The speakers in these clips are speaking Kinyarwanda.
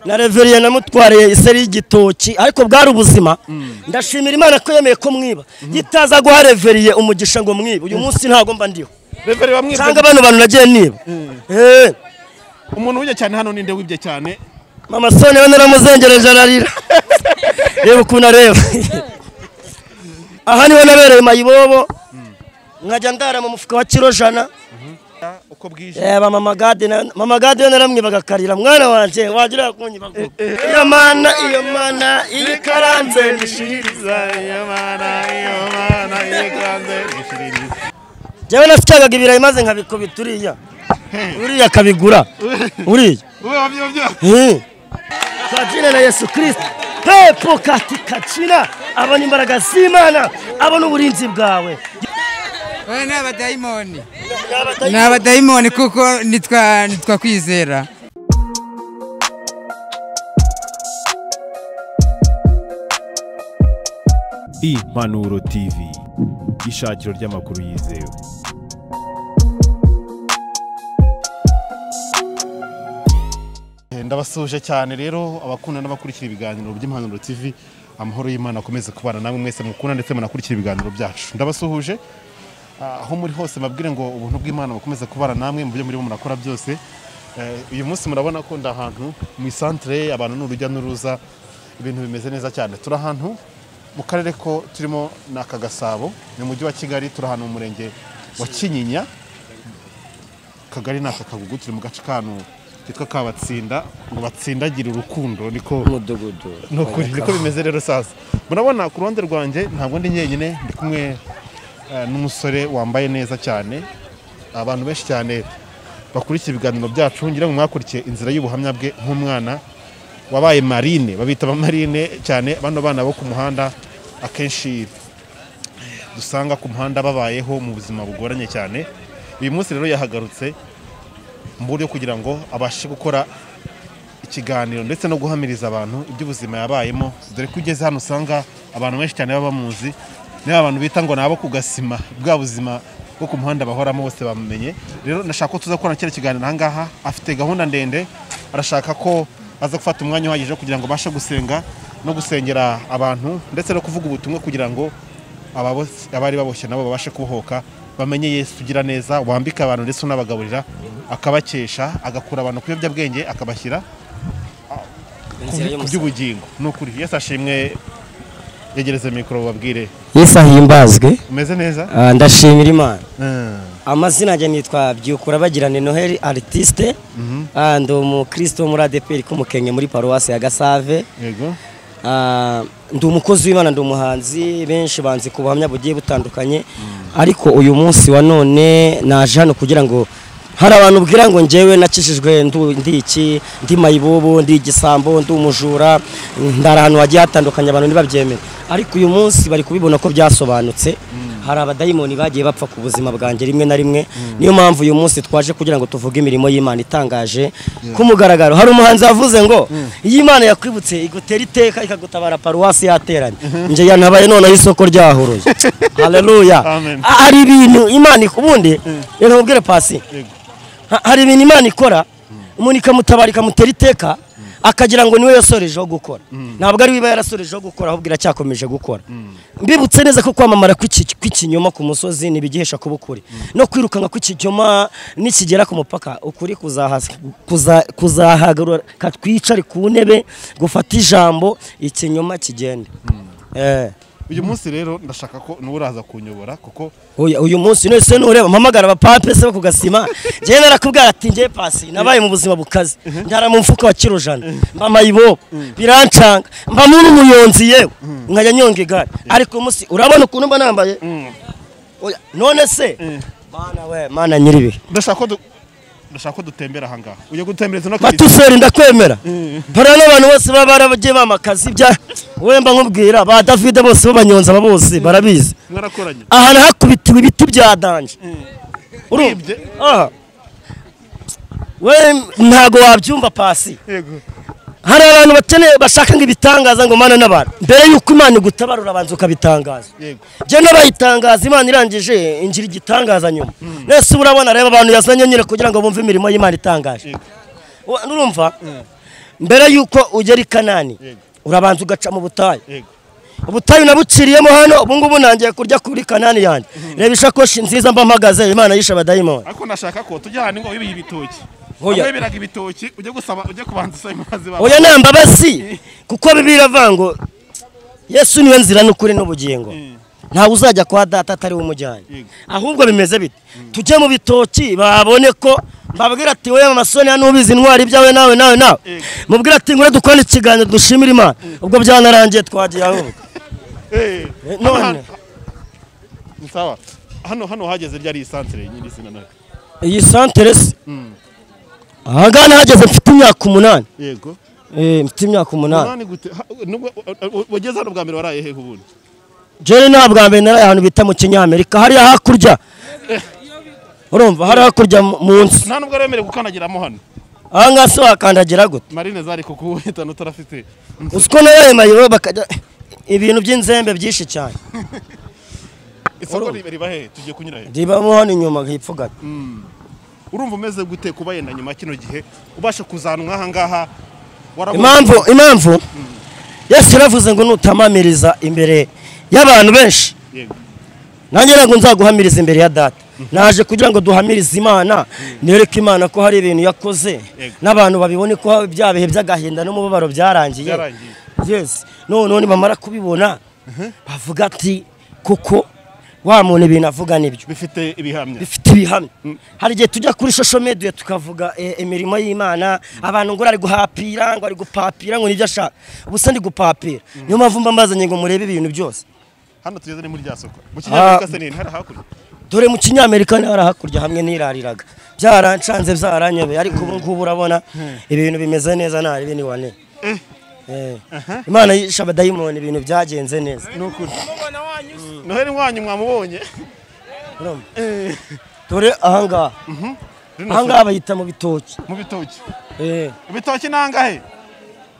na reveriye namutwariye iseri y'igitoki ariko bwari ubuzima ndashimira Imana ko yemeye ko mwiba gitaza guha reveriye umugisha ngo mwiba uyu munsi ntago mba ndiho reveriye bamwiba cyangwa bantu nagiye niba umuntu wije cyane hano ninde wibye cyane mama Sone we naramuzengereje ararira reba ukuntu areba aha niho nabereye mayibobo nkajya ndara mu mufuka wa kirojana uko bwije mama gade yo naramwibaga karira mwana wanje wagira kunyiba iyo mana ikaranze nishiriza iyo mana ikaranze nishiriza jewe nasikaga ibirayi maze nkabikubita uriya kabigura uriya kwa jina la Yesu Kristo pepo katika jina abona imbaraga z'Imana abona uburinzi bwawe n'abadayimoni kuko nitwa kwizera Impanuro TV ishakiro ry'amakuru yizewe. Ndabasuje cyane rero abakunda n'abakurikira ibiganiro by'Impanuro TV amahoro y'Imana akomeze kubana namwe mwese mukunda ndetse munakurikira ibiganiro byacu ndabasuhuje aho muri hose mabwire ngo ubuntu bw'Imana bukomeze kubana namwe mu byo muri murakora byose uyu munsi murabona ko ndahantu mu centre abantu n'urujya n'uruza ibintu bimeze neza cyane turi ahantu mu karere ko turimo naka Gasabo ni mujyi wa Kigali turi ahantu mu murenge wa Kinyinya kagari naka Kagugu turi mu gace kanu kitwa Kabatsinda ngo batsindagira urukundo niko mudugudu niko bimeze rero sasa murabona ku ruhande rwanjye ntabwo ndi nyenyine ndi kumwe n'umusore wambaye neza cyane abantu benshi cyane bakurikira ibiganiro byacu ngira ngo mwakurikiye inzira y'ubuhamya bwe nk'umwana wabaye marine babita marine cyane bano bana bo ku muhanda akenshi dusanga ku muhanda babayeho mu buzima bugoranye cyane uyu munsi rero yahagarutse mu buryo kugira ngo abashe gukora ikiganiro ndetse no guhamiriza abantu iby'ubuzima yabayemo dore ko ugeze hano usanga abantu benshi cyane baba bamuzi niba abantu bita ngo nabo kugasima bwa buzima bwo ku muhanda bahoramo bose bamumenye rero nashaka ko tuza gukora kino kiganiro ahangaha afite gahunda ndende arashaka ko aza gufata umwanya uhagije kugira ngo bashe gusenga no gusengera abantu ndetse no kuvuga ubutumwa kugira ngo abari baboshye nabo babashe kubohoka bamenye Yesu ugira neza wambika abantu ndetse unabagaburira akabakesha agakura abantu kuyobyabwenge akabashyira ku by'ubugingo n'ukuri Yesu ashimwe yegereze mikoro babwire Yesu ahimbazwe umeze neza ndashimira Imana amazina yanjye nitwa Byukura bagirane Noheli artiste ndi umukristo muri ADPR kumukenye muri paroisse ya Gasave yego ndi umukozi w'Imana ndi umuhanzi benshi banzi ku buhamya bugiye butandukanye ariko uyu munsi wa none naje hano kugira ngo hari abantu bwira ngo njewe nakishijwe ndi mayibobo ndi igisambo ndi umujura ndara ahantu hagiye hatandukanye abantu nibabyemera ariko uyu munsi bari kubibona ko byasobanutse hari abadayimoni bagiye bapfa ku buzima bwanjye rimwe na rimwe niyo mpamvu uyu munsi twaje kugira ngo tuvuge imirimo y'Imana itangaje ku mugaragaro hari umuhanzi wavuze ngo iyo Imana yakwibutse igutera iteka ikagutabara paruwasi yateranye nje yantabaye none isoko ryahuruye haleluya hari ibintu Imana ikubundi reka nkubwire pasi hari ibintu Imana ikora umuntu ikamutabara ikamutera iteka akagira ngo niwe yasorejeho gukora ntabwo ari wiba yarasorejeho gukora ahubwo iracyakomeje gukora mbibutse neza ko kwamamara kw'ikinyoma ku musozi nibigihesha kubukuri no kwirukanka kw'ikinyoma nikigera ku mupaka ukuri kuzahagarura katwicare ku ntebe gufata ijambo ikinyoma kigende uyu munsi rero ndashaka ko nuraza kunyobora kuko uyu munsi nese nureba mpamagara abapape se kugasima je narakubwira ati ngiye pasi nabaye mu buzima bukaze ndara mu mfuka wa kirojana mama yibo birancanga mba muri umuyonzi yewe nkajya nyonga igare ariko umunsi urabona ukuntu mba nambaye none se mana nyiribi ndashaka ko dutembera ahangaha uje gutembereza no batuseri ndakwemera para n'abantu bose baba barabagiye bamakazi bya wemba nkubwira ba David bose b'abanyonza bose barabizi mwarakoranye aha hakubitiwe ibiti bya danje uribye we ntago wabyumva pasi yego hari abantu bakeneye bashaka ngo ibitangaza ngo Mana n'abantu mbere yuko Imana igutabarura abanza ukabitangaza yego je n'abayitangaza Imana irangije ingira igitangaza nyuma nese urabona reba abantu yazanye nyire kugira ngo bumve imirimo y'Imana itangaje urumva mbere yuko ugera i Kanani Yego. urabanza ugaca mu butayu Yego. ubutayu nabuciriyemo hano ubu ngubu nangiye kurya kuri Kanani yanjye reba ishakoshi nziza mba mpagaze Imana yisha abadayimoni ariko nashaka ko tujya hano ngo ibiyi ibitoki Oya. abeberaga ibitoki ujye gusaba ujye kubanza usaba imbabazi babo oya namba basi kuko Bibiliya vango Yesu niwe nzira n'ukuri n'ubugingo ntawe uzajya kwa data atari umujyanye Yego. ahubwo bimeze bite tujye mu bitoki babone ko mbabwira ati wewe Masoni hano ubizi intwari ibyawe nawe Yego. mubwira ati ngure dukora ikiganiro dushimira Imana ubwo byanarangiye twagiye ahubwo none ni sawa hano hageze ryari isantere nyiri sina nayo iyi santere se ahagana hageze mfite imyaka 8 yego mfite imyaka 8 nani gute nubwo wageze hano bwa mbere waraye he ubundi jere nta bwa mbere naraye ahantu bita mu Kinyamerika hariya hakurya urumva hari hakurya munsi nta nubwo remere gukanagiramo hano aha ngaha se wakandagira gute marine zari kukuhitana utarafite usiko nawe mayibo bakajya ibintu by'inzembe byinshi cyane isoko riba he tugiye kunyura he ribamo hano inyuma hepfo gato urumva umeze gute kuba yenda nyuma kino gihe ubasha kuzanwa aha ngaha impamvu Yesu yaravuze ngo nutamamiriza imbere y'abantu benshi yego nanjye ntabwo nzaguhamiriza imbere ya data naje kugira ngo duhamirize Imana nereke Imana ko hari ibintu yakoze n'abantu babibone ko bya bihe by'agahinda n'umubabaro byarangiye yes none bamara kubibona bavuga ati kuko wa muntu ibintu avuga nibyo bifite ibihamya hari igihe tujya kuri social media tukavuga imirimo y'Imana abantu ngo ari guhapira ngo ari gupapira ngo nibyo ashaka ubuse ndi gupapira niyo mpamvu mba mbazanye ngo murebe ibintu byose hano tugeze ni muri rya soko mu Kinyamerika se ni hari hakurya dore mu Kinyamerika ni hari hakurya hamwe nirariraga byarancanze byaranyobeye ariko ubu ngubu urabona ibintu bimeze neza nta ribi ni wane Imana yisha abadayimoni ibintu byagenze neza nukuri noheri wanyu mwamubonye dore ahangaha ahangaha bayita mu bitoki ibitoki nangahe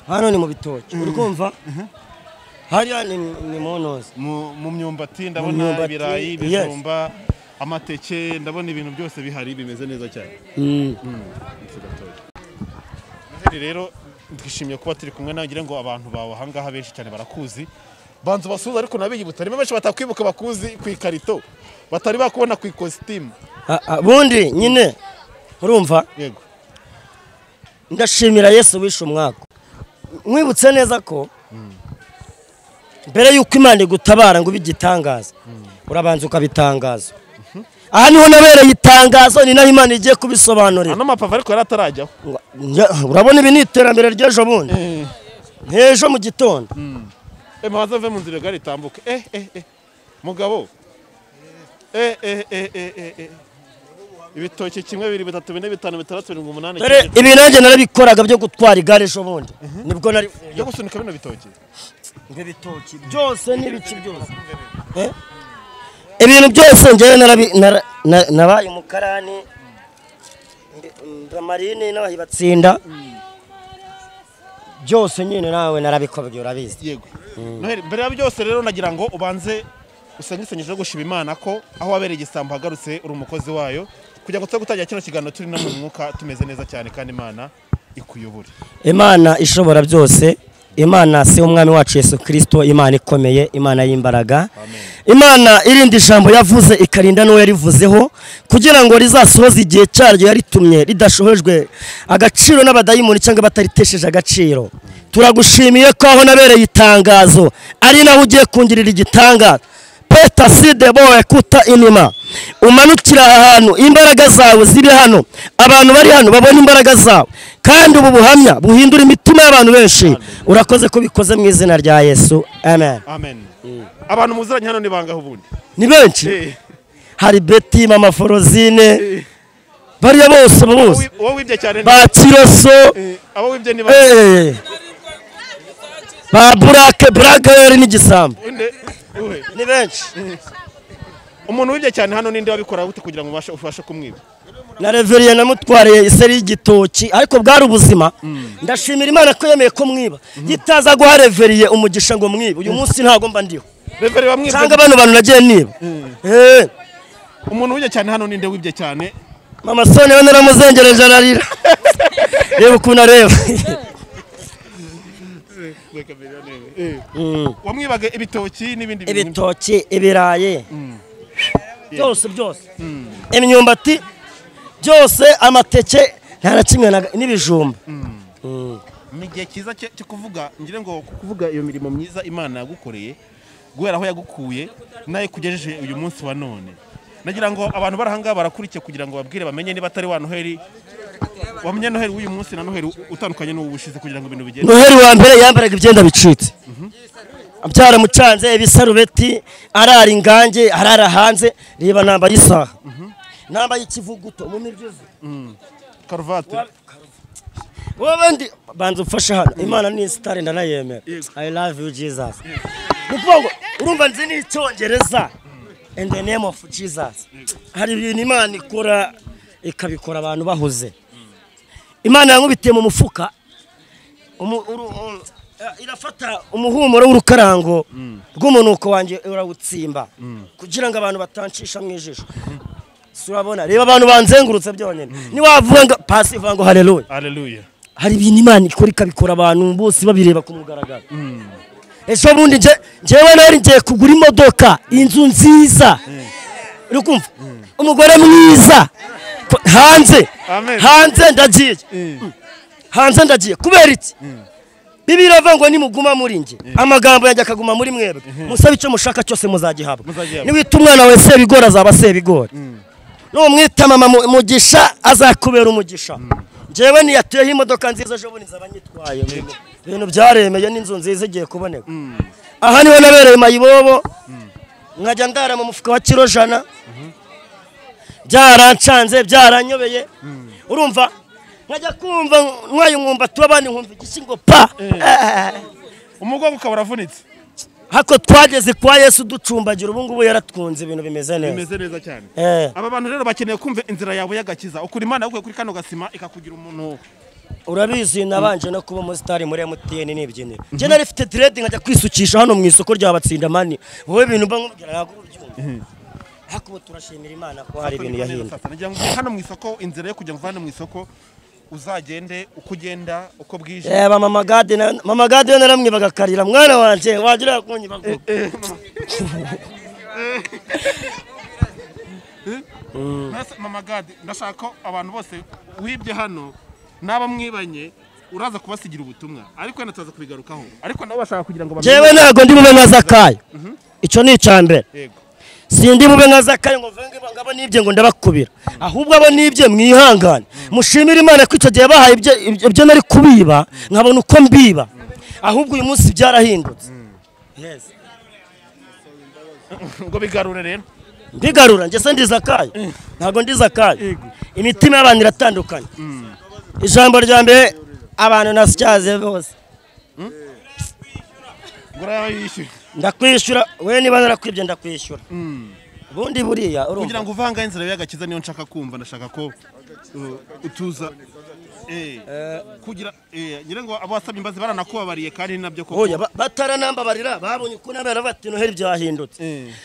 hano ni mu bitoki uri kumva hariya ni mu ntozi mu myumbati ndabona ibirayi ibijumba amateke ndabona ibintu byose bihari bimeze neza cyane rero twishimiye kuba turi kumwe nagira ngo abantu bawe ahangaha benshi cyane barakuzi banzu basuza ariko nabiyibutsa harimo benshi batakwibuka bakuzi ku ikarito batari bakubona ku ikositimu bundi nyine urumva yego ndashimira Yesu wishe umwaka mwibutse neza ko mbere yuko Imana igutabara ngo bigitangaza urabanza ukabitangaza aha niho nabereye itangazo ni naho Imana igiye kubisobanurira ano mapava ariko yaratarajyaho urabona ibi ni iterambere ry'ejo bundi nk'ejo mu gitondo maze ave mu nzira gari itambuke mugabo ibitoki kimwe 2 3 4 5 6 7 8 ibi nanjye narabikoraga byo gutwara igare ejo bundi nibwo nari byo gusunika bino bitoki ibitoki byose n'ibiki byose ibintu byose njyewe nabaye umukarani Marine n'abahibatsinda byose nyine nawe narabikobye urabizi yego noheri mbere ya byose rero nagira ngo ubanze usengesanyije no gushima Imana ko aho wabereye igisambo hagarutse uri umukozi wayo kugira ngo tuzagutangira kino kiganiro turi no mu mwuka tumeze neza cyane kandi Imana ikuyobore Imana ishobora byose Imana se umwami wacu Yesu Kristo Imana ikomeye Imana y'imbaraga Imana irindi jambo yavuze ikarinda no yarivuzeho kugira ngo rizasohoze igihe cyaryo yaritumye ridashohejwe agaciro n'abadayimoni cyangwa bataritesheje agaciro turagushimiye ko aho nabereye itangazo ari naho ugiye kungirira igitangaza peta side boye kuta inima umanukira ahantu imbaraga zawe ziri hano abantu bari hano babona imbaraga zawe kandi ubu buhamya buhindura imitima y'abantu benshi urakoze ko bikoze mu izina rya Yesu amen amen abantu muziranye hano ni bangaho ubundi ni benshi hari Betty mama Forozine bariya bose wowe wibye cyane ba Kiroso abo wibye ni ba Black n'igisambo ni benshi umuntu wibye cyane hano ninde wabikora gute kugira ngo ufashe kumwiba na Reveriye namutwariye iseri y'igitoki ariko bwari ubuzima ndashimira Imana ko yemeye ko mwiba gitaza guha Reveriye umugisha ngo mwiba uyu munsi ntago mba ndiho Reveriye bamwiba cyangwa abantu nagiye niba umuntu wibye cyane hano ninde wibye cyane mama Soni we naramuzengereje ararira reba ukuntu areba wamwibaga ibitoki n'ibindi bintu ibitoki ibirayi byose imyumbati byose amateke nta na kimwe n'ibijumba ni igihe cyiza cyo kuvuga ngire ngo kuvuga iyo mirimo myiza Imana yagukoreye guhera aho yagukuye nayo kugejeje uyu munsi wa none nagira ngo abantu barahanga barakurikiye kugira ngo babwire bamenye niba atari wa Noheli wamenye Noheli uyu munsi na Noheli utandukanye n'ubushize kugira ngo ibintu bigende. Noheli wa mbere yambaraga ibyenda bicitse abyara mucanze ibisarubeti arara ingange arara hanze reba namba yisaha namba yikivuguto mu miryozi karuvati wowe banza ufasha hano Imana ni star ndanayemera I love you Jesus nuko urumva nzi ni Icyongereza in the name of Jesus hari ibintu Imana ikora ikabikora abantu bahuze Imana yankubitiye mu mufuka irafata umuhumuro w'urukarango rw'umunuko wanje urawutsimba kugira ngo abantu batancisha mwijisho surabona reba abantu banzengurutse byonyene ni wavuga ngo pasi vango haleluya hari ibintu Imana ikora ikabikora abantu bose babireba ku mugaragaro ejo bundi jewe nari ngiye kugura imodoka inzu nziza urukumva umugore mwiza hanze ndagiye kubera iki Bibiri avuga ni muguma muri nge amagambo yajya akaguma muri mwebwe musabe icyo mushaka cyose muzagihabwa niwita umwana we Sebigori azaba Sebigori n'umwita mama mugisha azakubera umugisha jewe niyatuyeho imodoka nziza ejo bundi zabanyitwaye ibintu byaremeye n'inzu nziza igiye kuboneka aha niho nabereye mayibobo nkajya ndara mu mufuka wa kilo jana byarancanze byaranyobeye urumva nkajya kumva mwayumwumba tubabandi nkumva igishingo pa umugongo ukaba uravunitse hako twageze kwa Yesu ducumbagira ubu ngubu yaratwunze ibintu bimeze neza cyane aba bantu rero bakeneye kumva inzira yawe y'agakiza ukuri Imana yaguye kuri kano gasima ikakugira umuntu urabizi nabanje no kuba umusitari muri MTN n'ibyinire je nari fite dread nkajya kwisukisha hano mu isoko ry'abatsinda mani wowe ibintu mba nkubwira yagubyumva hako turashimira Imana ko hari ibintu yahinda nagira ngo hano mu isoko inzira yo kujya mvana mu isoko uzagende uko ugenda uko bwije mama gade naramwibaga karira mwana wanje wagira kunyibago mama gade ndashaka abantu bose wibye hano naba mwibanye uraza kubasigira ubutumwa ariko yana tuza kubigarukaho ariko nabo bashaka kugira ngo jewe nago ndi mube nka Zakayo ico ni icambere sindi mube nka Zakayo ngo venge ngabo nibye ngo ndabakubira ahubwo abo nibye mwihangane mushimira Imana ko icyo gihe bahaye ibyo nari kubiba nkabona uko mbiba ahubwo uyu munsi byarahindutse ngo bigarure rero bigarura nje se ndi Zakayo ntago ndi Zakayo imitima y'abantu iratandukanye ijambo rya mbere abantu nasyaze bose ndakwishyura we niba narakwibye ndakwishyura ubundi buriya kugira ngo uvanga inzira y'agakiza niyo nshaka kumva ndashaka ko utuza kugira nyire ngo abasabye imbazi baranakubabariye kandi nabyo koko oya bataranambabarira babonye uko nabera bati Noheli byahindutse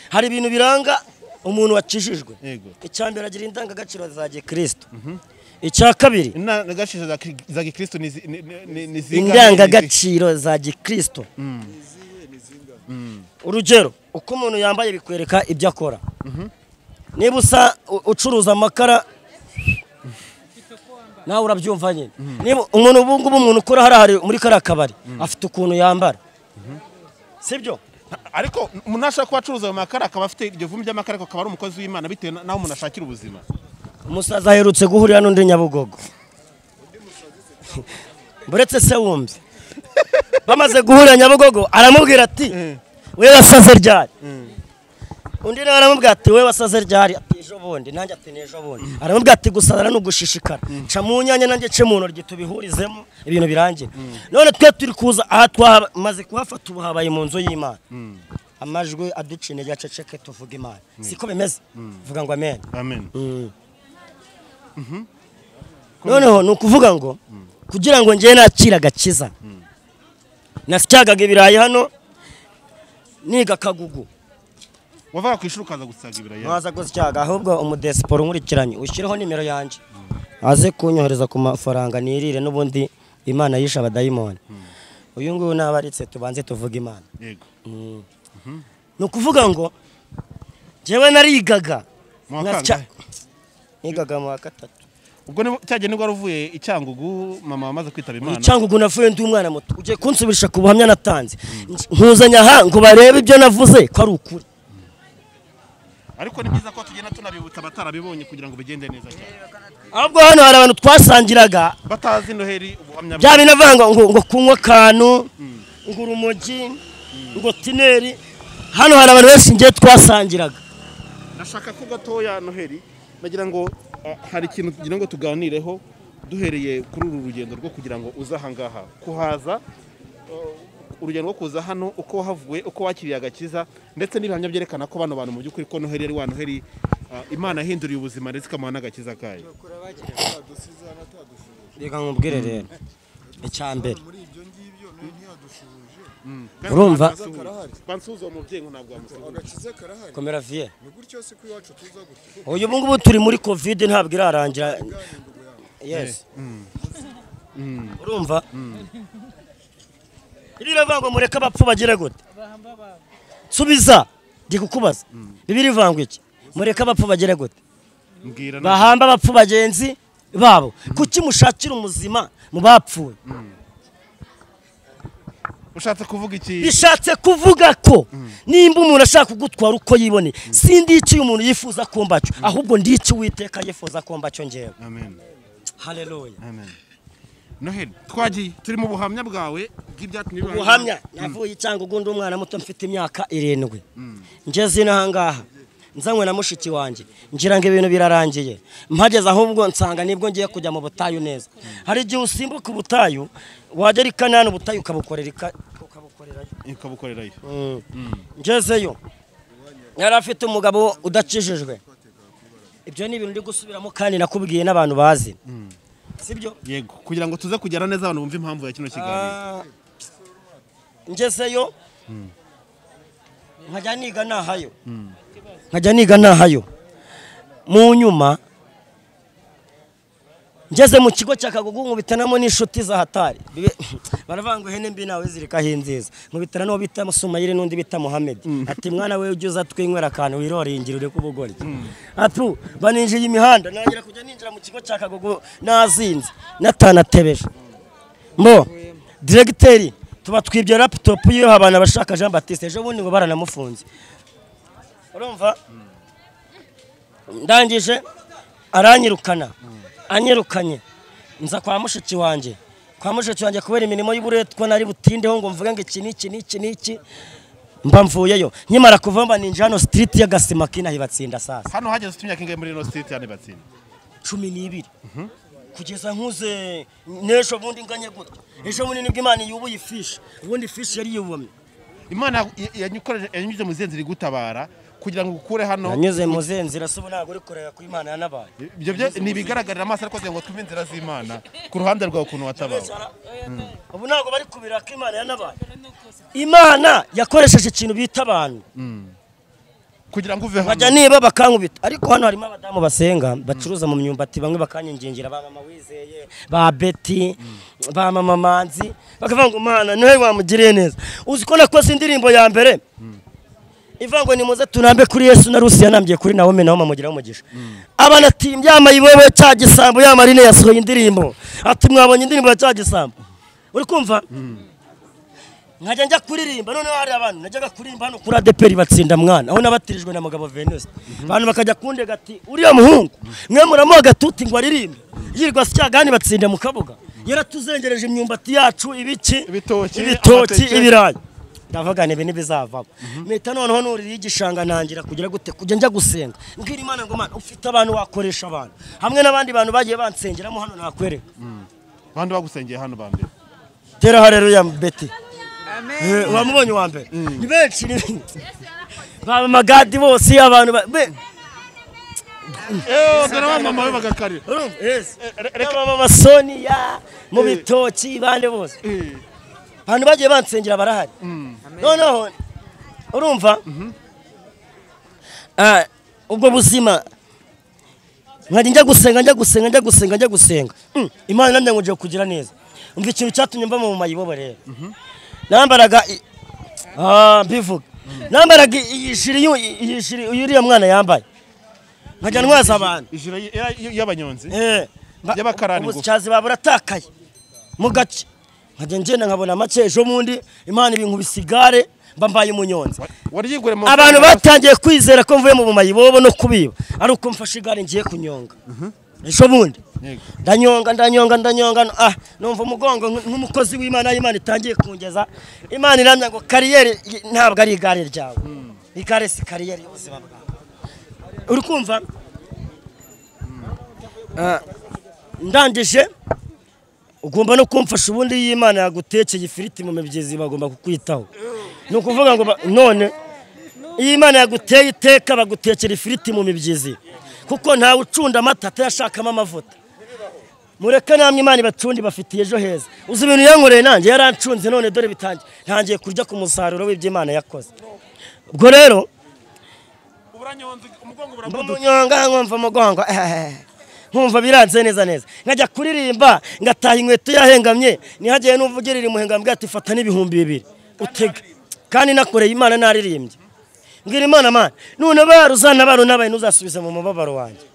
hari ibintu biranga umuntu wakijijwe icyambere agira indangagaciro za Gikristo icya kabiri indangagaciro za Gikristo ni indangagaciro za Gikristo urugero uko umuntu yambaye bikwereka ibyo akora niba usa ucuruza amakara nawe urabyumva nyine niba umuntu ubungubu umuntu ukora hari muri kara kabari afite ukuntu yambara sibyo ariko umuntu ashaka kuba acuruza ayo makara akaba afite iryo vumbi ry'amakara akaba ari umukozi w'Imana bitewe naho umuntu ashakira ubuzima umusaza aherutse guhurira n'undi Nyabugogo buretse se wumve bamaze guhurira Nyabugogo aramubwira ati we wasaze ryari undi nawe aramubwira ati we wasaze ryari ati ejo bundi nanjye ati nejo bundi aramubwira ati gusazana n'ugushishikara ca mu nyanya nanjye ce mu ntoryi tubihurizemo ibintu birangira none twe turi kuza aha twamaze kuhafata ubu habaye mu nzu y'Imana amajwi aducine gaceceke tuvuga Imana siko bimeze vuga ngo amen noneho nukuvuga ngo kugira ngo ngiye nakira gakiza nasyagaga ibirayi hano niga Kagugu wavaga kwishura ukaza gusaga ibirayi waza gusyaga ahubwo umudesiporo nkurikiranye ushireho nimero yanje aze kunyohereza ku mafaranga nirire n'ubundi Imana yisha abadayimoni uyu nguyu nabaritse tubanze tuvuga Imana. Yego. Ni ukuvuga ngo jewe narigaga nigaga mu wa gatatu. Ubwo cyagiye nibwo waruvuye Icyangugu mama amaze kwitaba Imana. Icyangugu navuye ndi umwana muto. Uje kunsubirisha ku buhamya natanze. Nkuzanya aha ngo barebe ibyo navuze ko ari ukuri. Ariko ni byiza ko tugenda tunabibutsa abatarabibonye kugira ngo bigende neza cyane. Ahubwo hano hari abantu twasangiraga batazi Noheli ubuhamya bya binavanga ngo kunywa kanu ngo urumogi ngo tineri. Hano hari abantu benshi ngiye twasangiraga. Nashaka ko gatoya Noheli nagira ngo hari ikintu kugira ngo tuganireho duhereye kuri uru rugendo rwo kugira ngo uzahangaha kuhaza urugendo rwo kuza hano uko wahavuye uko wakiriye agakiza ndetse n'ibihamya byerekana ko bano bantu mu by'ukuri ko Noheli ari wa Noheli Imana yahinduriye ubuzima ndetse ikamuha n'agakiza kayo. Reka nkubwire rero icyambere urumva bansuzo umubyeyi ntabwo amusubiza komera vie ni gutyo se ku iwacu tuza gutyo uyu bungu turi muri covid ntabwo irarangira. Yes urumva iriravangwa mureka abapfu bagire gute subiza ndi kukubaza bibiri vangwa iki mureka abapfu bagire gute bahamba abapfu bagenzi babo kuki mushakira umuzima mu bapfuye. Ushatse kuvuga iki? Bishatse kuvuga ko nimba umuntu ashaka kugutwara uko yibone sindi iki umuntu yifuza kombacho ahubwo ndi iki Uwiteka yifuza kombacho ngewe. Amen. Haleluya. Amen. Noheli twagiye turi mu buhamya bwawe bw'ibyatumye buhamya navuye Icyangugu ndi umwana muto mfite imyaka 7 ngeze nahangaha nzanywe na mushiki wanje ngira ngo ibintu birarangiye mpageze ahubwo nsanga nibwo ngiye kujya mu butayu neza. Hari igihe usimbuka ubutayu wagera ikanana ubutayu ukabukorerayo. Ngezeyo yari afite umugabo udakijijwe. Ibyo ni ibintu ndi gusubiramo kandi nakubwiye n'abantu bazi sibyo. Yego kugira ngo tuze kugera neza abantu bumve impamvu ya kino kiganiro. Ngezeyo nkajya niga nahayo mu nyuma ngeze mu kigo cya Kagugu nkubitanamo n'inshuti za hatari baravanga ihene mbi nawe zirikaho inziza nkubitana no bita Musumayire n'undi bita Muhammad ati mwana we ujuza twinywera kantu wiroringire uri kubugori atu baninjiye imihanda nagira kujya ninjira mu kigo cya Kagugu nazinze natanatebeje mbo directeur tuba twibye laptop yo abana bashaka Jean Baptiste ejo bundi ngo baranamufunze urumva ndangije aranyirukana anyirukanye nza kwa mushiki wanje kubera imirimo y'uburetwa nari butindeho ngo mvuge ngo iki niki mba mvuyeyo nkimara kuvamba ninja hano street ya Gasima kina hibatsinda sasa hano hageze tumyaka ingahe muri no street yani batsinda 12 kugeza nkuze nesho bundi nganye gutya ejo bundi nibwo Imana yubuye fish ubundi fish yari yubomye Imana yanyuze mu zenzira gutabara kugira ngo ukure hano yanyuze mu zenzira so ntago uri kurega ku Imana yanabaye ibyo ni bigaragarira amaso ariko ngo tuve inzira z'Imana ku ruhande rwawe kuntu watabawe ubu ntago bari kubira ko Imana yanabaye Imana yakoresheje ikintu bita abantu kugira ngo uve hano bajya niba bakankubita ariko hano harimo abadamu basenga bacuruza mu myumbati bamwe bakanyingingira ba mama wizeye ba Betty ba mama Manzi bakavuga ngo Mana niwe wamugiriye neza uzi ko nakoze indirimbo ya mbere ivango ni muze tunambe kuri Yesu na Rusi yanambye kuri Naome naho mamugira umugisha abana ati mbyamayiwewe cya gisambo ya Marine yasohoye indirimbo ati mwabonye indirimbo ya cya gisambo uri kumva nkajya njya kuririmba none hari abantu najyaga kuririmba hano kuri ADPR batsinda mwana aho nabatirijwe na mugabo Venus abantu bakajya kundega ati uriya muhungu mwe muramuha gatuti ngo aririmbe yirwa cyagani batsinda mu kabuga yaratuzengereje imyumbati yacu ibitoki ibirayi ndavuga nibe nibizavamo meta noneho nuri igishanga nangira kugira gute kujya njya gusenga mbwira Imana ngo Mana ufite abantu wakoresha abantu hamwe n'abandi bantu bagiye bansengeramo hano nakwereka bandi bagusengeye hano bambere tera haleluya Betty amen wamubonye wa mbere ni benshi ba magadi bose abantu dore mama we bagakari reka mama Sonia mu bitoki bande bose abantu bagiye bansengera barahari noneho urumva ubwo buzima nkajya njya gusenga Imana nanjye nguje kugira neza umva ikintu cyatumye mba mu mayibobo rero nambaraga mbivuga nambaraga iyi shiri uriya mwana yambaye nkajya ntwaza abantu ijira y'abanyonzi y'abakarani ubusyazi baburatakaye mu gace nkajya ngenda nkabona make ejo bundi Imana ibinkubise igare mbambaye umunyonzi abantu batangiye kwizera ko mvuye mu mayibobo no kubiba ari uko mfashe igare ngiye kunyonga ejo bundi ndanyonga numva umugongo nk'umukozi w'Imana itangiye kungeza Imana iramya ngo kariyeri ntabwo ari igare ryawe igare si kariyeri y'ubuzima bwawe uri kumva ndangije ugomba no kumfasha ubundi y'Imana yagutekeye ifiriti mu mibyizi bagomba kukwitaho ni ukuvuga ngo none y'Imana yaguteye iteka bagutekera ifiriti mu mibyizi kuko ntawe ucunda amata atashakamo amavuta mureke namwe Imana ibacundi bafitiye ejo heza uzi ibintu yankoreye nanjye yarancunze none dore bitangiye ntangiye kurya ku musaruro w'iby'Imana yakoze ubwo rero umunyonga nkumva umugongo nkumva biranze neza nkajya kuririmba ngataha inkweto yahengamye nihagiye n'uvugirira imuhengambwe ati fata n'ibihumbi 2 utega kandi nakoreye Imana naririmbye mbwira Imana Mana none baruzana baro nabaye nuzasubiza mu mababaro wanjye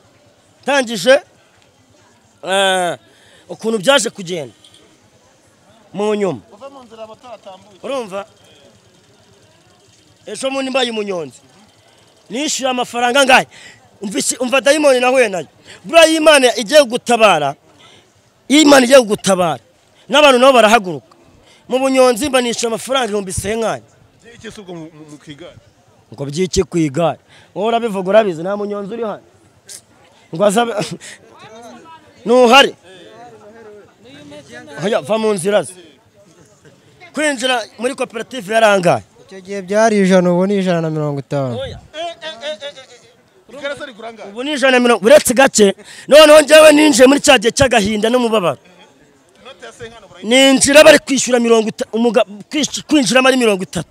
tangije ukuntu byaje kugenda mu nyuma urumva ejo mundi mbaye umunyonzi nishira amafaranga ngaye umva dayimoni nahuye nayo bura y'Imana igiye gutabara y'Imana igiye gutabara n'abantu nabo barahaguruka mu bunyonzi mbanisha amafaranga 900 iki sugo mu kigare ngo byiki kwigare wowe urabivuga urabizi nta munyonzi uri hano ngo azabe nuhari haya va mu nzira kwinjira muri koperative yarangaye icyo gihe byari 100 ubu ni 150 ubu ni 150 uretse gake noneho njyewe ninjiye muri cya gihe cy'agahinda n'umubabaro ninjira bari kwishyura 30 kwinjira muri 30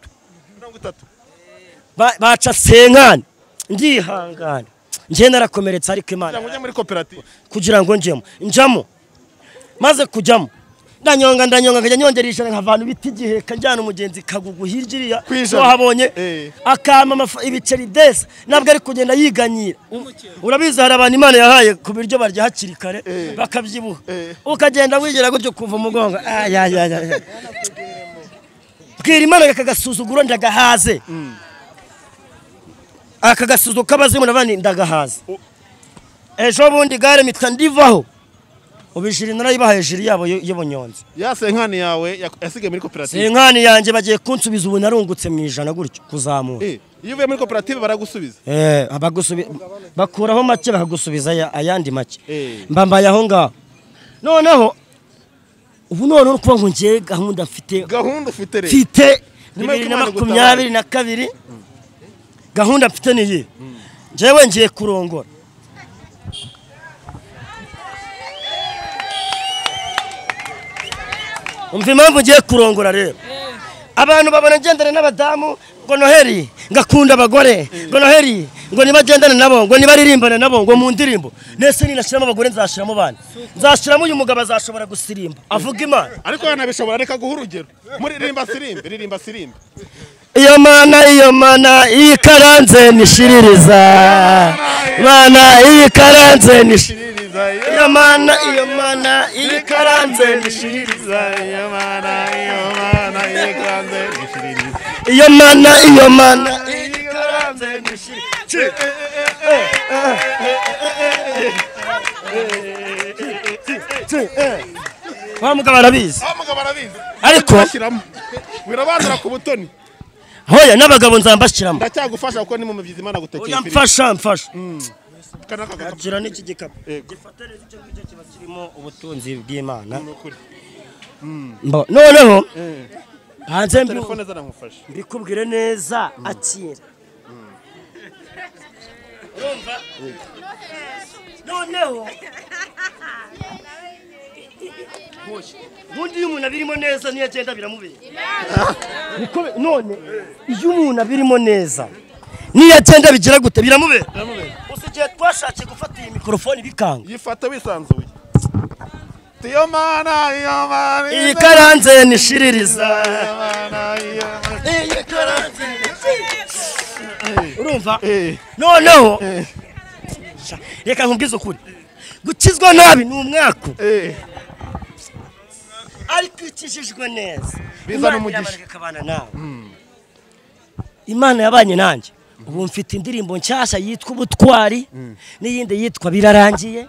baca senkani ndihangana njye narakomeretse ariko Imana kugira ngo njamo maze kujyamo ndanyonga nkajya nyongerisha nkavana ibiti gihe kanjyana umugenzi kagugu hirya so habonye akama ibiceri desa nabwo ari kugenda yiganyira urabizi hari abantu Imana yahaye ku biryo barya hakiri kare bakabyibuha ukagenda wigera gutyo kuva umugongo bwira Imana kagasuzuguro ndagahaze akagasuzu kabazimu nabandi ndagahaze ejo bundi gare mitwa ndivaho ubishiri narayibahaye jiri yabo y'ubunyonzi ya senkani yawe yasige muri koperative senkani yanjye bagiye kunsubiza ubu narungutse mu ijana gutyo kuzamura iyo uvuye muri koperative baragusubiza abagusubiza bakuraho make bakagusubiza ayandi make mbambaye aho ngaho noneho ubu none uri kuba ngo ngiye gahunda mfite mfite 2022 gahunda mfite niyi njyewe ngiye kurongora umva impamvu ngiye kurongora rero abantu babona ngendana n'abadamu ngo Noheli ngakunda abagore ngo Noheli ngo nibagendana nabo ngo nibaririmbana nabo ngo mu ndirimbo nese ninashiramo abagore nzashiramo bana nzashiramo uyu mugabo azashobora gusirimba avuga Imana ariko yanabishobora reka guha urugero muri ririmba sirimba iyo mana ikaranze nishiririza mana ikaranze nishiririza iyo mana ikaranze nishiririza iyo mana ikaranze nishiririza iyo mana ikaranze nishiririza wa mugabo arabizi ariko wirabandura ku butoni hoya n'abagabo nzambashiramo ndacyagufasha kuko ni mu mivyizi Imana gutekera mfasha kanaka n'iki gikapu gifatane icyo ngicyo kiba kirimo ubutunzi bw'Imana noneho hanze telefone zaramufasha mbikubwire neza akira noneho bundi umuntu abirimo neza niyo agenda biramubera none iyo umuntu abirimo neza niyo agenda bigira gute biramubera usigiye twashakiye gufata iyi mikrofone bikanga yifata wisanzuye ati yo mana iyi karanze nishiririza urumva noneho reka nkubwize ukuri gukizwa nabi ni umwaka ariko ikijijwe neza bizana umugisha kabana nawe Imana yabanye nanjye ubu mfite indirimbo nshyashya yitwa ubutwari n'iyindi yitwa birarangiye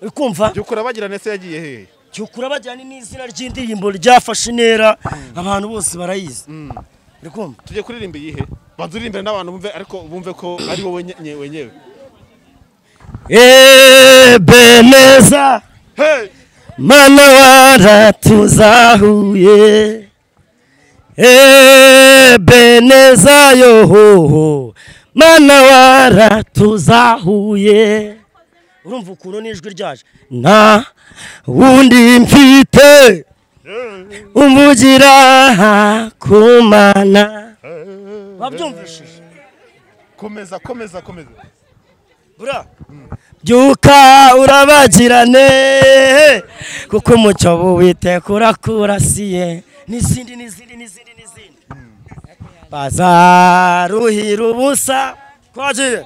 ukumva cyukura bagirane se yagiye he cyukura bagirane n'izina ry'indirimbo ryafashe intera abantu bose barayizi ukumva tujye kuririmba yihe bazuririmbe n'abantu bumve ariko bumve ko ari wowe wenyewe Beneza mana waratuzahuye Beneza yoho mana waratuzahuye urumva ukuntu n'ijwi ryaje nta wundi mfite umugira kumana wabyumvishije komeza bura byuka urabagirane kuko umucyo w'Uwiteka urakurasiye n'izindi bazaruhira ubusa kwaje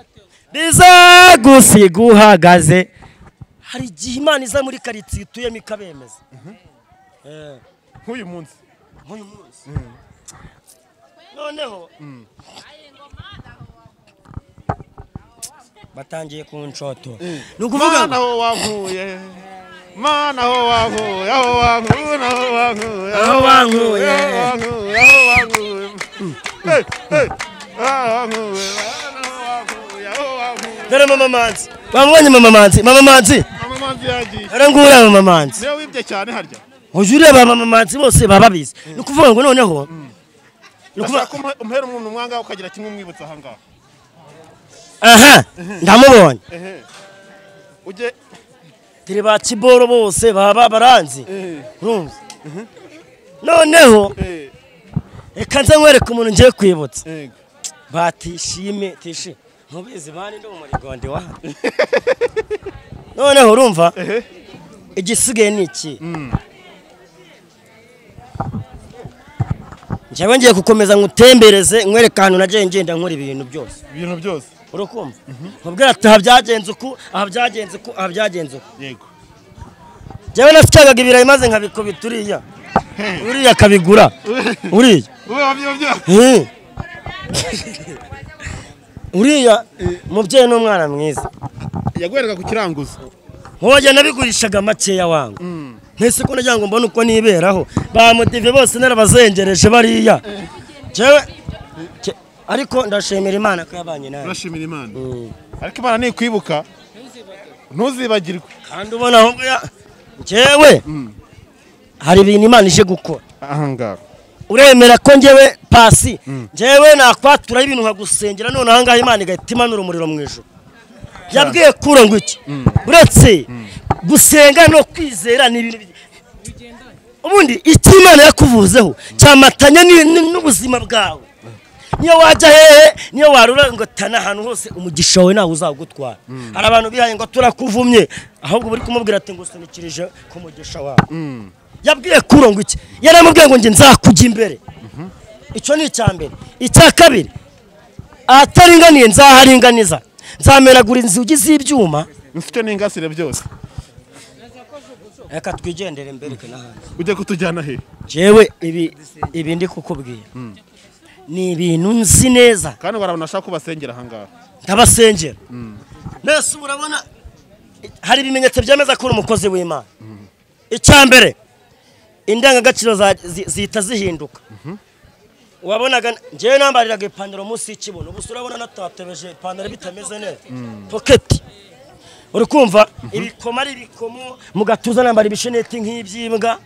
bizagusiga uhagaze hari igihe Imana iza muri karitsiye ituyemo ikabemeza nk'uyu munsi noneho batangiye kunshoto nukuvuga mana ho wavuye mana ho wavuye aho wankuye dore mama manzi bamubonye mama manzi yagiye arangura mama manzi niyo wibye cyane harya uje ureba mama manzi bose baba babizi nukuvuga ngo noneho nukuvuga umhera umuntu mwanga ukagira kimwe umwibutsa aha ngaha aha ndamubonye uje tiri ba Kiboro bose baba baranzi urumva noneho reka nze nkwereke umuntu ngiye kwibutsa batishime tishi mubizi bani ndo mu Rigonde wa noneho urumva igisigaye niki njyewe ngiye gukomeza ngutembereze nkwereka ahantu nagiye ngenda nkora ibintu byose urakumva nkubwira ati aha byagenze uku yego njyewe nasyaga ibirayi maze nkabikubita uriya kabigura uriya mubyeyi n'umwana mwiza yagwereka ku kiranguzo nkojya nabigurishaga makeya wangu ntese ko nagira ngo mbone uko niberaho bamudive bose narabazengereje bariya jewe ariko ndashimira Imana ko yabanye nawe urashimira Imana ariko Imana ni kwibuka ntuzibagirwe kandi ubona ahubwo jewe hari ibintu Imana ije gukora ahanga uremera ko njyewe pasi njyewe nakwatura ibintu nkagusengera none ahangaha Imana igahita imanura umuriro mu ijuru yabwiye kura ngo iki uretse gusenga no kwizera ni ibintu ubundi icyo Imana yakuvuzeho cyamatanya n'ubuzima bwawe niyo wajya hehe niyo warura ngo tana ahantu hose umugisha wawe nawe uzagutwara hari abantu bihaye ngo turakuvumye ahubwo buri kumubwira ati ngo usunikirije ku mugisha wawe yabwiye kuro ngo iki yaramubwiye ngo nge nzakujya imbere icyo ni icyambere icya kabiri ataringaniye nzaharinganiza nzameragura inzugi z'ibyuma mfite n'ingasire byose reka twigendere mbere n'ahandi ujye kutujyana he jewe ibi ndi kukubwira ni ibintu nzi neza kandi barabona ashaka kubasengera aha ngaha ndabasengera mbese urabona hari ibimenyetso byemeza ko uri umukozi w'Imana icyambere indangagaciro zihita zihinduka wabonaga njyewe nambariraga ipantaro munsi y'ikibuno gusa urabona natatebeje ipantaro bitameze neza pocket uri kumva ibikoma ari ibikomo mu gatuza nambara ibisheneti nk'iby'imbwa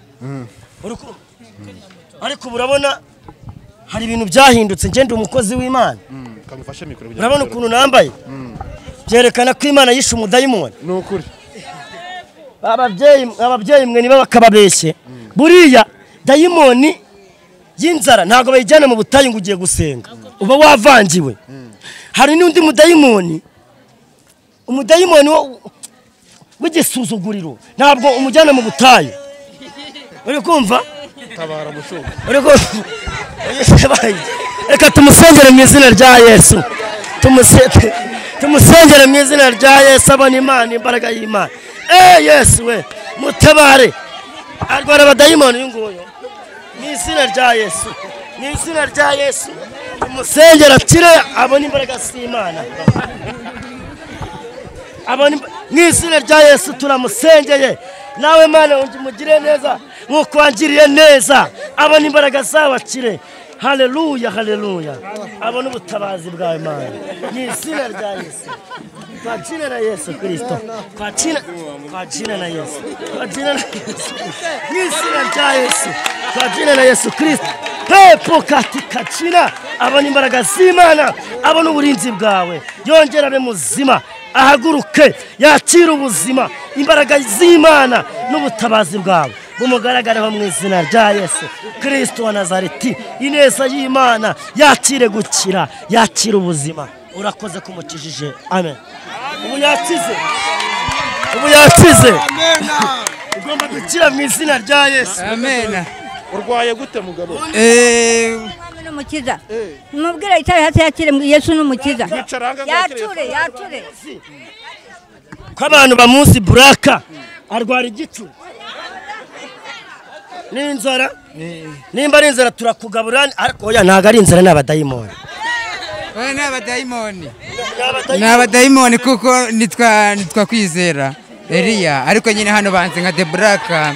uri kumva ariko urabona hari ibintu byahindutse ngende umukozi w'Imana kamufashe mikoro kugira urabona ukuntu nambaye byerekana ko Imana yishe umudayimoni ni ukuri ababyeyi mwe niba bakababeshye buriya dayimoni y'inzara ntabwo bayijyana mu butayu ngo ugiye gusenga uba wavangiwe hari n'undi umudayimoni w'igisuzuguriro ntabwo umujyana mu butayu uri kumva tabara mushuka reka tumusengere mu izina rya Yesu tumusengere mu izina rya Yesu abona Imana imbaraga y'Imana Yesu we mutabare arwara abadayimoni uyu nguyu mu izina rya Yesu mu izina rya Yesu tumusengere akire abona imbaraga z'Imana mu izina rya Yesu turamusengeye nawe Mana umugire neza nkuko wangiriye neza abona imbaraga zawe akire haleluya haleluya abona ubutabazi bwawe Mana mu izina rya Yesu kwa jina la Yesu Kristo kwa jina la Yesu mu izina rya Yesu kwa jina la Yesu Kristo pepo katika jina abona imbaraga z'Imana abona uburinzi bwawe yongera abe muzima ahaguruke yakira ubuzima imbaraga z'Imana n'ubutabazi bwawe bumugaragareho mu izina rya Yesu Kristo wa Nazareti ineza y'Imana yakire gukira yakira ubuzima urakoze kumukijije amen ubu yakize ugomba gukira mu izina rya Yesu amen urwaye gute mugabo n'umukiza mubwire itari hasi yakire Yesu n'umukiza yature ko abantu bamuzi buraka arwara igicu n'inzara nimba ari inzara turakugabura ariko oya ntago ari inzara n'abadayimoni n'abadayimoni kuko nitwa kwizera Eliya ariko nyine hano banze nka Debraka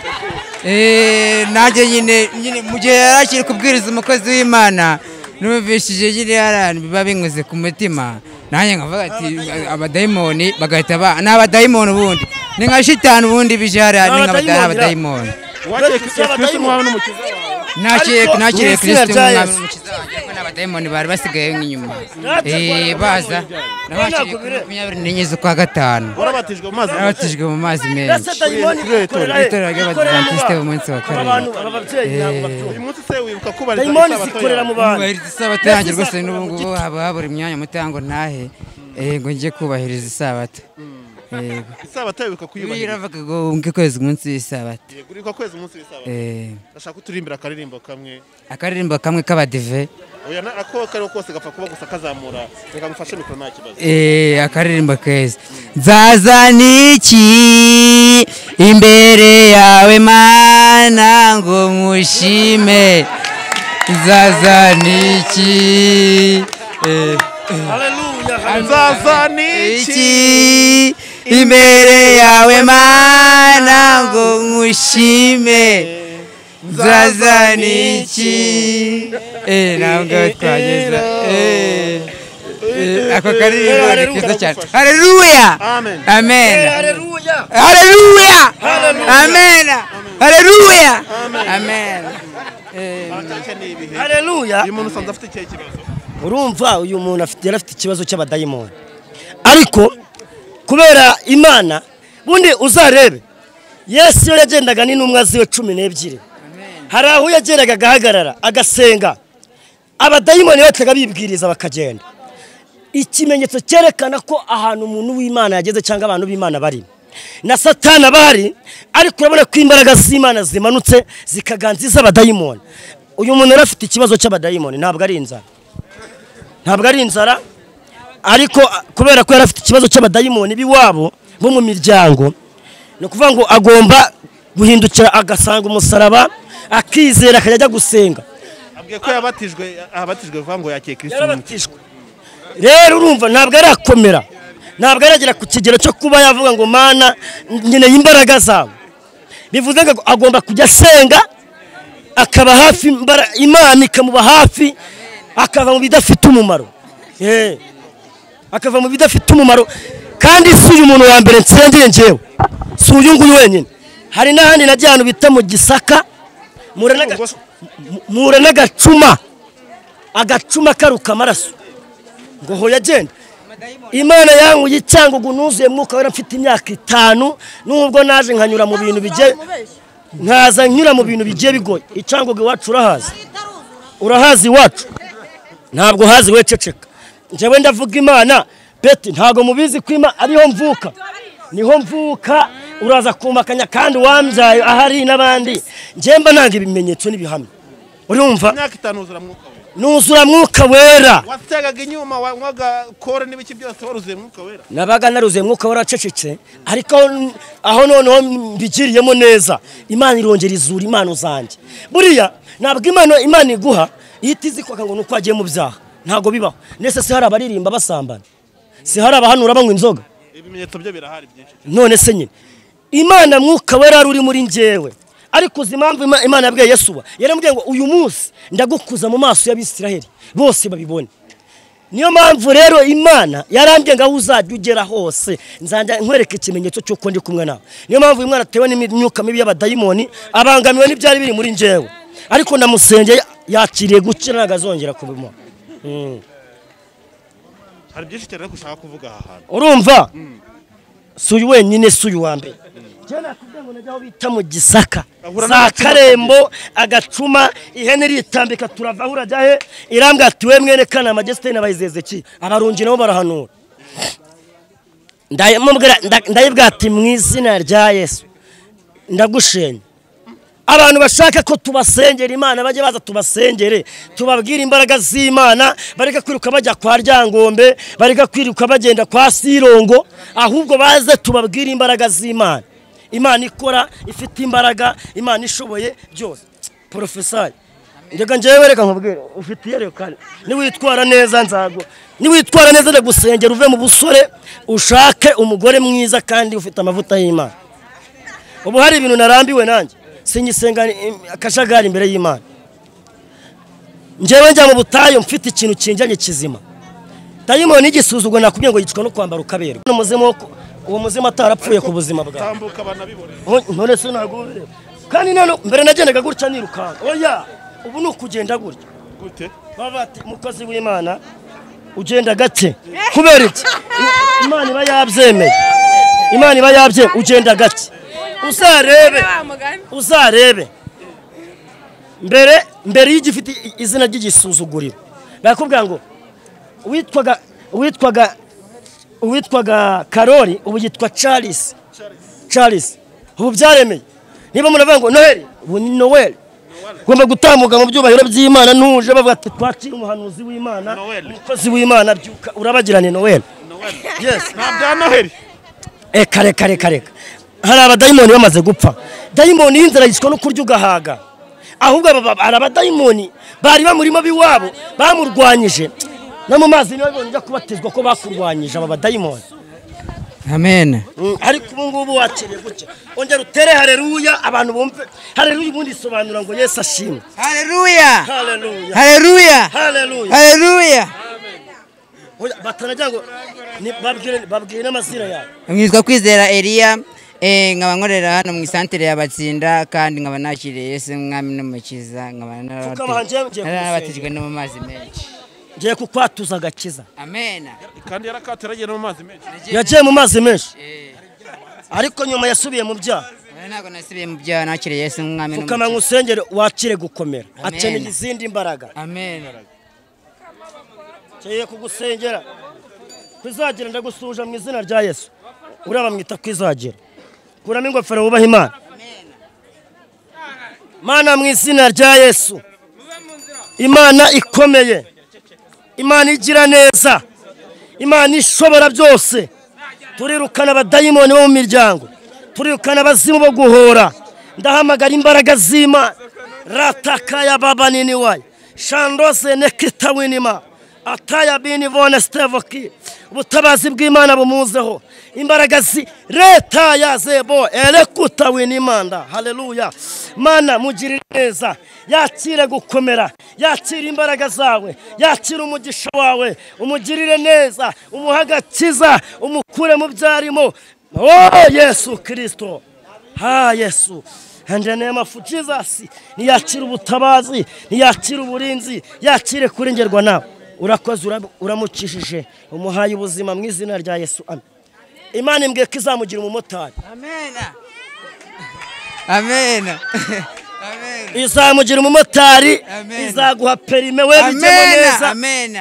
nanjye nyine mu gihe yarakiri kubwiriza umukozi w'Imana numvishije nyine biba binkoze ku mutima nanjye nkavuga ati abadayimoni bagahita n'abadayimoni ubundi ni nka shitani ubundi bije hariya ni nk'abadayimoni nakiriye Kristo umwami n'umukiza wanjye ariko n'abadayimoni bari basigaye nk'inyuma baza nabakiriye kuri 24 z'ukwa gatanu warabatijwe mu mazi menshi itorero ry'abadivantiste b'umunsi wa karindwi uyu munsi se wibuka kubariza dayimoni zikorera mu bantu isabato yanjye rwose n'ubu ngubu habura imyanya muto ngo ntahe ngo njye kubahiriza isabato isabato wibuka kuyubahiriza iravuga ngo unge kwezi umunsi w'isabato uribuka kwezi umunsi w'isabato ndashaka uturimbira akaririmbo kamwe k'abadive oya ako kariho kose gapfa kuba gusa kazamura reka ngufashe mikoro nta kibazo akaririmbo keza nzazana iki imbere yawe Mana ngo mushime nzazana iki haleluya nzazana iki imbere yawe Mana ngo mushime nzazana iki ntabwo twageza ako karirimbo ni keza cyane haleluya amen amen haleluya haleluya amen haleluya amen haleluya uyu muntu usanze afite ikihe kibazo urumva uyu muntu afite ikibazo cy'abadayimoni ariko kubera Imana bundi uzarebe Yesu yagendaga n'intumwa ziwe 12 hari aho yagendaga agahagarara agasenga abadayimoni batega bibwiriza bakagenda ikimenyetso cyerekana ko ahantu umuntu w'Imana yageze cyangwa abantu b'Imana bari na Satana bari ariko urabona ko imbaraga z'Imana zimanutse zikaganziza abadayimoni uyu muntu afite ikibazo cy'abadayimoni ntabwo ari inzara ariko kubera ko yarafite ikibazo cy'abadayimoni biwabo bo mu miryango no kuvuga ngo agomba guhindukira agasanga umusaraba akizera akajya gusenga abwiye ko abatijwe vuga ngo yakiye Kristo rero urumva ntabwo arakomera ntabwo aragera ku kigero cyo kuba yavuga ngo Mana nyine imbaraga zawe bivuze ngo agomba kujya asenga akaba hafi Imana ikamuba hafi akava mu bidafite umumaro akava mu bidafite umumaro kandi si uyu muntu wa mbere nsengeye njyewe si uyu nguyu wenyine hari n'ahandi najya ahantu bita mu Gisaka mura n'agacuma karuka amaraso ngo ho yagenda Imana yanguye icyangugu nuzuye mwuka wera mfite imyaka 5 nubwo naje nkanyura mu bintu bigiye nkaza nyura mu bintu bigiye bigoye icyangugu iwacu urahazi iwacu ntabwo hazi we ceceka njyewe ndavuga Imana beti ntago mubizi ko Imana ariho mvuka niho mvuka uraza kumakanya kandi wambyaye ahari n'abandi njemba nanga ibimenyetso n'ibihamya urumva imyaka 5 uzura mwuka wera nuzura mwuka wera wategaga inyuma wanywaga kore n'ibiki byose waruzuye mwuka wera nabaga naruzuye mwuka wera cecetse ariko aho noneho mbigiriyemo neza Imana irongera izura impano zanjye buriya nabwo Imana iguha ihita kwaka ngo nuko agiye mu byaha ntago bibaho nese se hari abaririmba basambana se hari abahanura banywa inzoga ibimenyetso byo birahari byinshi none se nyine Imana mwuka wera ruri muri njyewe ariko uzimamvu Imana yabwiye Yesuwa yaramubwiye ngo uyu munsi ndagukuza mu maso y'Abisiraheli bose babibone niyo mpamvu rero Imana yarambye ngo uzajya ugera hose nzanja nkwereka ikimenyetso cy'uko ndi kumwe nawe niyo mpamvu uyu mwana atewe n'imyuka mibi y'abadayimoni abangamiwe n'ibyari biri muri njyewe ariko ndamusengeye yakiriye gukira nagazongera kubimo hari byinshi cyane gushaka kuvuga aha hantu urumva suyu wenyine suyu wa mbere jana kugira najyaho bita mu Gisaka za Karembo agacuma ihene ritambika turava urajya he irambwa ati we mwene kana majesté n'abayizeze ki abarungi nabo barahanura ndayibwa ati mu izina rya Yesu ndagushenye abantu bashaka ko tubasengera Imana bajye baza tubasengere tubabwira imbaraga z'Imana bareka kwiruka bajya kwa Ryangombe bareka kwiruka bagenda kwa Sirongo ahubwo baze tubabwira imbaraga z'Imana Imana ikora ifite imbaraga Imana ishoboye byose professeur ndega njewe reka nkubwire ufite yerekana ni witwara neza nzago ni witwara neza ndagusengera uve mu busore ushake umugore mwiza kandi ufite amavuta y'Imana ubu hari ibintu narambiwe nanjye sinyisenga akashagari imbere y'Imana njewe njya mu butayo mfite ikintu kinjanye kizima dayimoni igisuzugwa nakubwiye ngo yicwa no kwambara ukaberwa n'umuzima uwo muzima atarapfuye ku buzima bwawe tambuka banabibone none se nagubire kandi nano mbere nagendaga gutya nirukanga oya ubu nukugenda gutya gute babati mukozi w'Imana ugenda gake kubera iki Imana iba yabyemeye Imana iba yabye ugenda gake uzarebe mbere y'igifite izina ry'igisuzuguriro bakubwira ngo witwaga Karoli ubu yitwa Charles ubu byaremeye niba muravuga ngo Noheli ubu ni Noel ugomba gutambuka mu byubahiro by'Imana ntuje bavuga ati twakira umuhanuzi w'Imana umukozi w'Imana byuka urabagirane Noel yes ntabya Noheli kare hari abadayimoni bamaze gupfa dayimoni y'inzara yishwe no kurya ugahaga ahubwo ari abadayimoni bari bamurimo biwabo bamurwanyije no mu mazi niyo bibonye kubatizwa ko bakurwanyije aba badayimoni amen ariko ubu ngubu wakiriye gutya ongera utere haleluya abantu bumve haleluya ubundi isobanura ngo Yesu ashimwe haleluya batanajya ngo babwire n'amazina yawe mwitwa Kwizera Elia nkaba nkorera hano mu isantere y'Abatsinda kandi nkaba nakiriye Yesu mwami n'umukiza nkaba narabatijwe no mu mazi menshi ngiye kukwatuza agakiza amen kandi yarakateragiye no mu mazi menshi yagiye mu mazi menshi ariko nyuma yasubiye mu byaha ntabwo nasubiye mu byaha nakiriye Yesu mwami n'umukiza ukama ngusengere wakire gukomera akeneye izindi imbaraga amen ngiye kugusengera kwizagira ndagusuje mu izina rya Yesu uraba mwita kwizagira kuramo ingofero wubaha Imana Mana mu izina rya Yesu Imana ikomeye Imana igira neza Imana ishobora byose turirukana abadayimoni bo mu miryango turirukana abazimu bo guhora ndahamagara imbaraga z'Imana ratakaya baba nini wayo shandose nekita winima ataya bini vone stevoki ubutabazi bw'Imana bumuzeho imbaraga leta ya zebo elekuta winimanda haleluya Mana mugirire neza yakire gukomera yakire imbaraga zawe yakire umugisha wawe umugirire neza umuhagakiza umukure mu byarimo Yesu Kristo Yesu and the name of Jesus niyakire ubutabazi niyakire uburinzi yakire kurengerwa nawe urakoze uramukishije umuhaye ubuzima mu izina rya Yesu amen Imana imbwiye ko izamugira umumotari amen izamugira umumotari izaguha perime we bijyemo neza amen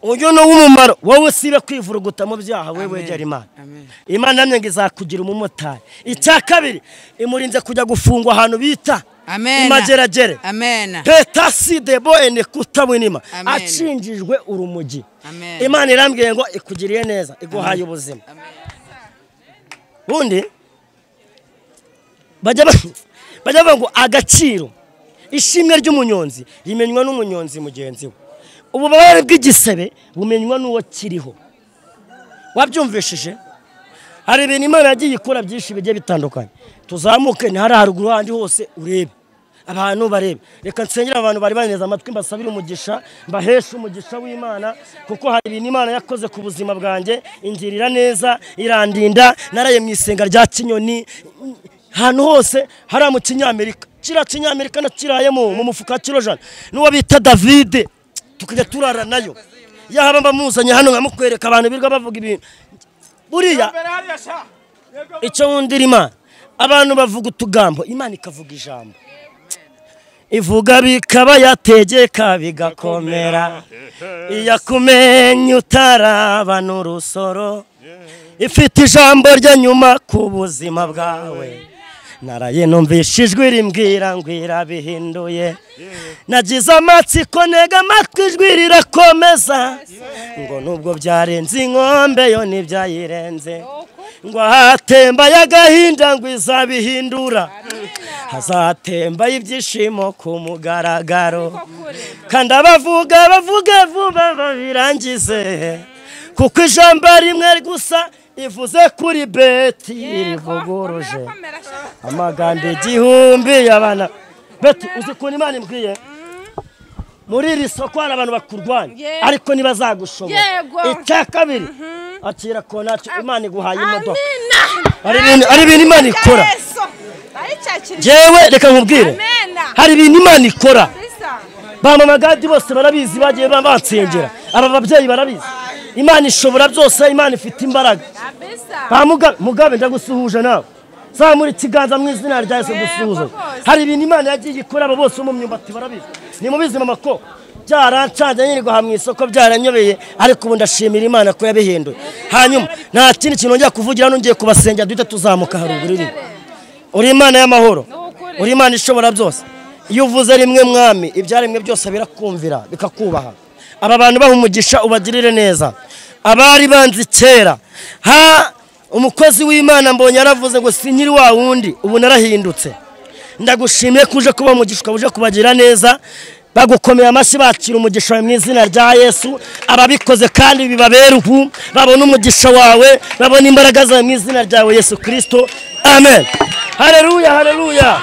uyu ni uw'umumaro wowe sibe kwivuruguta mu byaha wewe wegera Imana. Imana namwe ngo izakugira umumotari. Icya kabiri imurinze kujya gufungwa ahantu bita imageragere. Petasi debo ene kutabwinima acinjijwe urumogi. Imana irambwiye ngo ikugiriye neza iguhaye ubuzima. Bundi bajya ngo agaciro ishimwe ry'umunyonzi rimenywa n'umunyonzi mugenzi we. Ububabare bw'igisebe bumenywa n'uwo kiriho. Wabyumvishije? Hari ibintu Imana yagiye ikora byinshi bigiye bitandukanye. Tuzamuke ni hari haruguru handi hose urebe. Abantu barebe. Reka nsengera abantu bari baneza amatwi mbasabira umugisha, mbahesha umugisha w'Imana kuko hari ibintu Imana yakoze ku buzima bwanjye, ingirira neza, irandinda, naraye mu isenga rya Kinyoni. Hano hose hari mu Kinyamerika. Kira Kinyamerika na kirayemo mu mufuka kirojana. Nuwo bita David. Tukajya turara nayo. Yahaba mbamuzanye hano nkamukwereka abantu birwa bavuga ibintu. Buriya icyo wundira Imana. Abantu bavuga utugambo, Imana ikavuga ijambo. Ivuga bikaba yategeka bigakomera. Iyakumenya utaraba n'urusoro. Ifite ijambo rya nyuma ku buzima bwawe. Naraye numvishe ijwi rimbwira ngo irabihinduye. Nagize amatsiko ntega amatwi ijwi rirakomeza. Ngo nubwo byarenze inkombe yo ntibyayirenze. Ngo hatemba y'agahinda ngo izabihindura. Hazatemba ibyishimo ku mugaragaro. Kandi abavuga vuba babirangize. Kuko ijambo rimwe gusa ivuze kuri Beti rivuguruje amagambo igihumbi y'abana. Beti uzi ko Imana imbwiye muri iri soko hari abantu bakurwanya ariko nibazagushobora. Icya kabiri akira ko nacyo Imana iguhaye imodoka. Ari ibintu Imana ikora. Jewe reka nkubwire hari ibintu Imana ikora. Bamama gadi bose barabizi bagiye bansengera. Aba babyeyi barabizi. Imana ishobora byose, Imana ifite imbaraga. Mugabe ndagusuhuje nawe. Zamura ikiganza mu izina rya Yesu gusuhuza. Hari ibintu Imana yagiye ikora abo bose mu myumbati barabizi. Ni mu bizima mako. Byarancanye nyiri go hamwe isoko byaranyobeye ariko ubu ndashimira Imana ko yabihinduye. Hanyuma nta kindi kintu ngiye kuvugira hano ngiye kubasengera duhita tuzamuka haruguru iri. Uri Imana y'amahoro. Uri Imana ishobora byose. Iyo uvuze rimwe mwami ibyaremwe byose birakumvira bikakubaha. Aba bantu bahumugisha ubagirire neza. Abari banzi kera umukozi w'Imana mbonye yaravuze ngo sinyiri wa wundi ubu narahindutse. Ndagushimiye kuje kuba umugisha ukabuje kubagira neza. Bagukomeye amashyi bakira umugisha mu izina rya Yesu. Ababikoze kandi bibabera ubu babona umugisha wawe, babona imbaraga zawe mu izina ryawe Yesu Kristo. Amen. Haleluya, haleluya.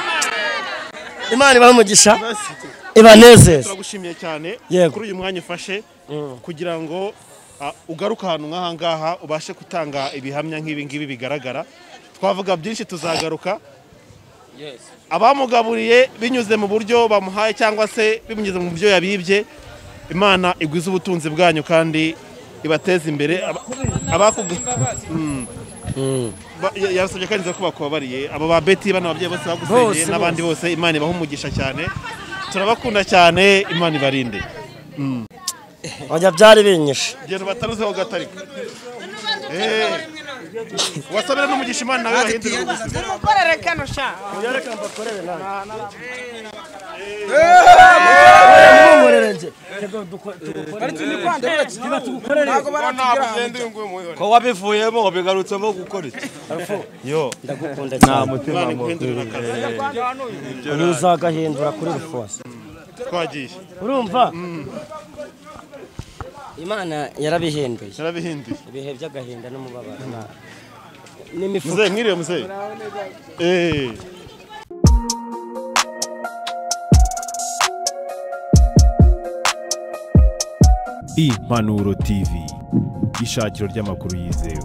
Imana ibahumugisha. Ibanezeze. Turagushimiye cyane kuri uyu mwanya ufashe kugira ngo ugaruka ahantu nk'aha ngaha ubashe gutanga ibihamya nk'ibi ngibi bigaragara. Twavuga byinshi tuzagaruka. Abamugaburiye binyuze mu buryo bamuhaye cyangwa se binyuze mu buryo yabibye, Imana igwiza ubutunzi bwanyu kandi ibateza imbere. Yarasabye kandi ko bakubabariye abo ba Beti bana ababyeyi bose bagusengeye n'abandi bose. Imana ibahumugisha cyane. Turabakunda cyane. Imana ibarinde. Wajya byari binyishe. Genda bataruzeho gatarika. Wasabira n'umugisha Imana nawe bahindurira ubuzima. Mukorere kano sha. Yareka mbakorere nawe. Ko wabivuyemo bigarutsemo gukora iki? Yo ndagukunda cyane. Uzagahindura kuri Rufose. Twagiye. Urumva? Imana yarabihinduye. Ibihe by'agahinda n'umubabaro. Muze mwiriwe muze. Impanuro TV, ishakiro ry'amakuru yizewe.